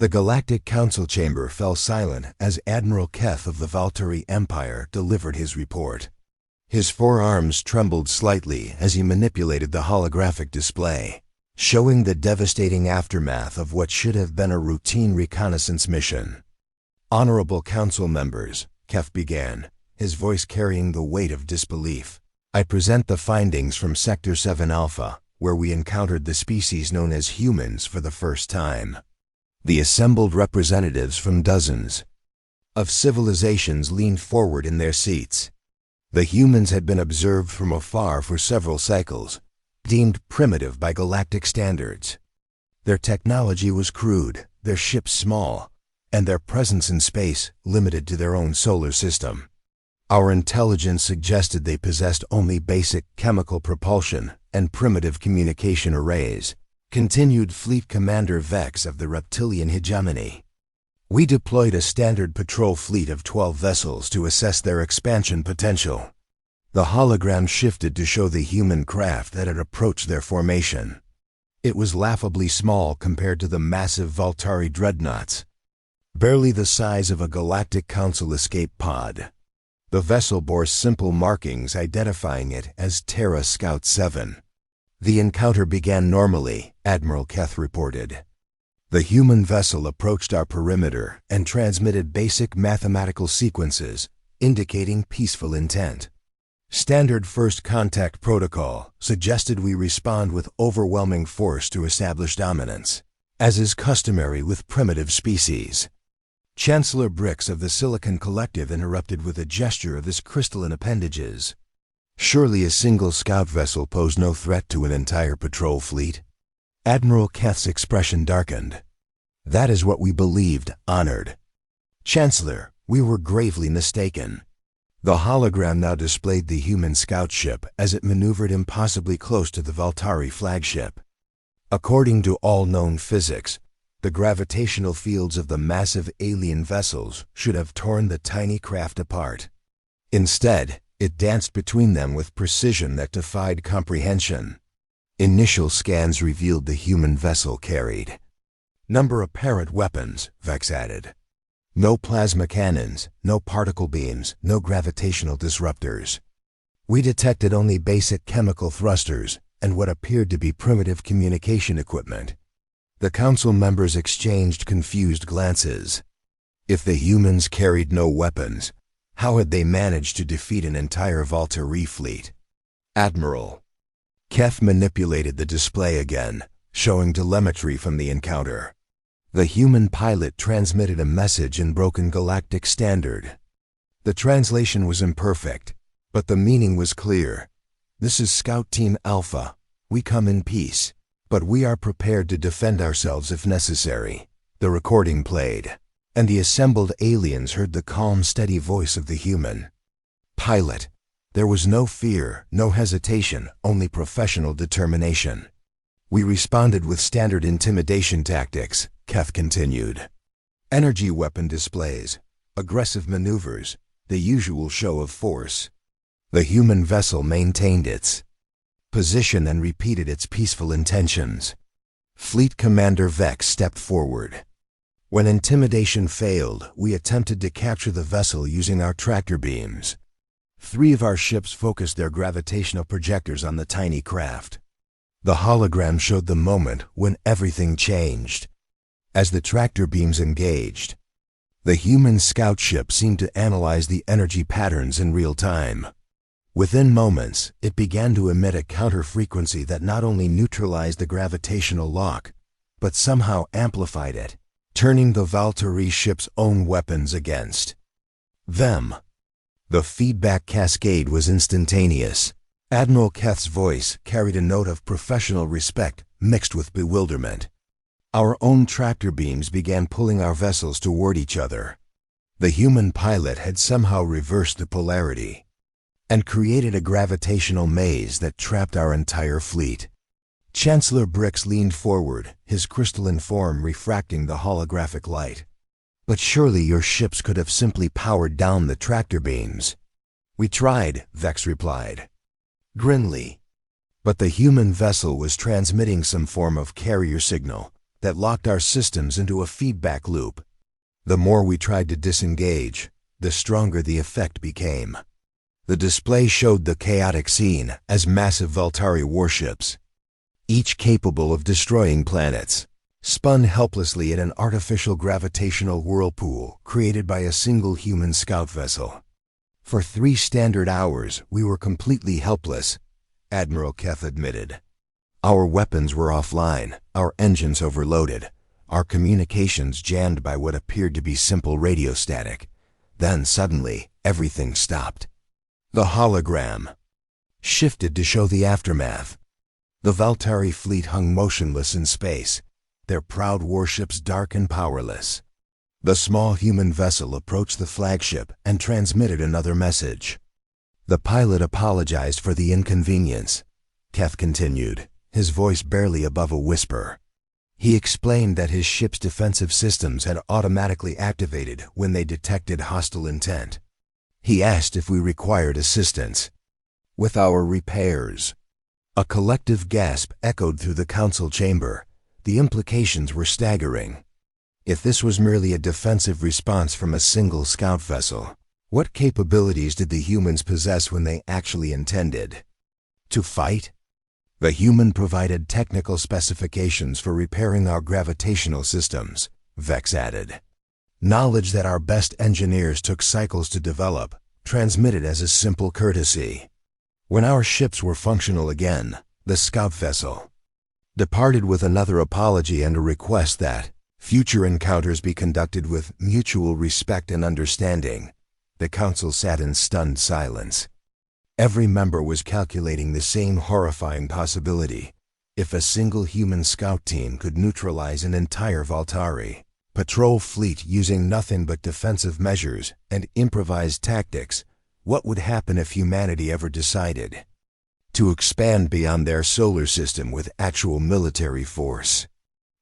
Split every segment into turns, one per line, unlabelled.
The Galactic Council chamber fell silent as Admiral Keth of the Valtteri Empire delivered his report. His forearms trembled slightly as he manipulated the holographic display, showing the devastating aftermath of what should have been a routine reconnaissance mission. "Honorable Council members," Keth began, his voice carrying the weight of disbelief, "I present the findings from Sector 7 Alpha, where we encountered the species known as humans for the first time." The assembled representatives from dozens of civilizations leaned forward in their seats. The humans had been observed from afar for several cycles, deemed primitive by galactic standards. Their technology was crude, their ships small, and their presence in space limited to their own solar system. Our intelligence suggested they possessed only basic chemical propulsion and primitive communication arrays, continued Fleet Commander Vex of the Reptilian Hegemony. "We deployed a standard patrol fleet of 12 vessels to assess their expansion potential." The hologram shifted to show the human craft that had approached their formation. It was laughably small compared to the massive Valtteri dreadnoughts, barely the size of a Galactic Council escape pod. The vessel bore simple markings identifying it as Terra Scout 7. "The encounter began normally," Admiral Keth reported. "The human vessel approached our perimeter and transmitted basic mathematical sequences, indicating peaceful intent. Standard first contact protocol suggested we respond with overwhelming force to establish dominance, as is customary with primitive species." Chancellor Brix of the Silicon Collective interrupted with a gesture of his crystalline appendages. "Surely a single scout vessel posed no threat to an entire patrol fleet?" Admiral Keth's expression darkened. "That is what we believed, Honored Chancellor. We were gravely mistaken." The hologram now displayed the human scout ship as it maneuvered impossibly close to the Valtteri flagship. According to all known physics, the gravitational fields of the massive alien vessels should have torn the tiny craft apart. Instead, it danced between them with precision that defied comprehension. Initial scans revealed the human vessel carried number apparent weapons, Vex added. No plasma cannons, no particle beams, no gravitational disruptors. We detected only basic chemical thrusters and what appeared to be primitive communication equipment. The council members exchanged confused glances. If the humans carried no weapons, how had they managed to defeat an entire Valtteri fleet? "Admiral." Keth manipulated the display again, showing telemetry from the encounter. The human pilot transmitted a message in broken galactic standard. The translation was imperfect, but the meaning was clear. "This is Scout Team Alpha. We come in peace, but we are prepared to defend ourselves if necessary." The recording played, and the assembled aliens heard the calm, steady voice of the human pilot. There was no fear, no hesitation, only professional determination. "We responded with standard intimidation tactics," Keth continued. "Energy weapon displays, aggressive maneuvers, the usual show of force." The human vessel maintained its position and repeated its peaceful intentions. Fleet Commander Vex stepped forward. "When intimidation failed, we attempted to capture the vessel using our tractor beams. 3 of our ships focused their gravitational projectors on the tiny craft." The hologram showed the moment when everything changed. As the tractor beams engaged, the human scout ship seemed to analyze the energy patterns in real time. Within moments, it began to emit a counter-frequency that not only neutralized the gravitational lock, but somehow amplified it, turning the Valtteri ship's own weapons against them. The feedback cascade was instantaneous. Admiral Keth's voice carried a note of professional respect mixed with bewilderment. Our own tractor beams began pulling our vessels toward each other. The human pilot had somehow reversed the polarity and created a gravitational maze that trapped our entire fleet. Chancellor Brix leaned forward, his crystalline form refracting the holographic light. "But surely your ships could have simply powered down the tractor beams." "We tried," Vex replied grimly. But the human vessel was transmitting some form of carrier signal, that locked our systems into a feedback loop. The more we tried to disengage, the stronger the effect became. The display showed the chaotic scene as massive Valtari warships, each capable of destroying planets, spun helplessly in an artificial gravitational whirlpool created by a single human scout vessel. For 3 standard hours, we were completely helpless, Admiral Keth admitted. Our weapons were offline, our engines overloaded, our communications jammed by what appeared to be simple radio static. Then suddenly, everything stopped. The hologram shifted to show the aftermath. The Valtari fleet hung motionless in space, their proud warships dark and powerless. The small human vessel approached the flagship and transmitted another message. The pilot apologized for the inconvenience, Keth continued, his voice barely above a whisper. He explained that his ship's defensive systems had automatically activated when they detected hostile intent. He asked if we required assistance with our repairs. A collective gasp echoed through the council chamber. The implications were staggering. If this was merely a defensive response from a single scout vessel, what capabilities did the humans possess when they actually intended to fight? The human provided technical specifications for repairing our gravitational systems, Vex added. Knowledge that our best engineers took cycles to develop, transmitted as a simple courtesy. When our ships were functional again, the scout vessel departed with another apology and a request that future encounters be conducted with mutual respect and understanding. The council sat in stunned silence. Every member was calculating the same horrifying possibility. If a single human scout team could neutralize an entire Valtari patrol fleet using nothing but defensive measures and improvised tactics, what would happen if humanity ever decided to expand beyond their solar system with actual military force?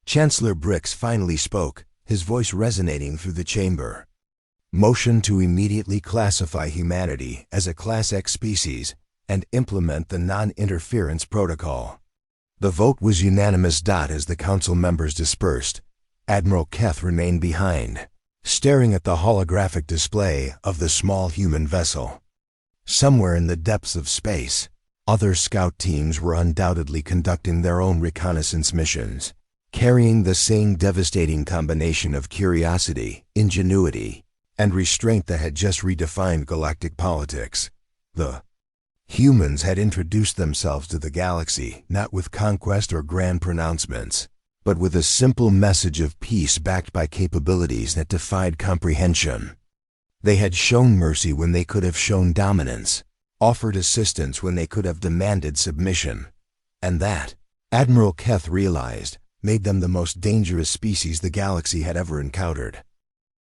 Chancellor Brix finally spoke, his voice resonating through the chamber. Motion to immediately classify humanity as a Class X species and implement the non-interference protocol. The vote was unanimous. As the council members dispersed, Admiral Keth remained behind, staring at the holographic display of the small human vessel. Somewhere in the depths of space, other scout teams were undoubtedly conducting their own reconnaissance missions, carrying the same devastating combination of curiosity, ingenuity, and restraint that had just redefined galactic politics. The humans had introduced themselves to the galaxy not with conquest or grand pronouncements, but with a simple message of peace backed by capabilities that defied comprehension. They had shown mercy when they could have shown dominance, offered assistance when they could have demanded submission, and that, Admiral Keth realized, made them the most dangerous species the galaxy had ever encountered.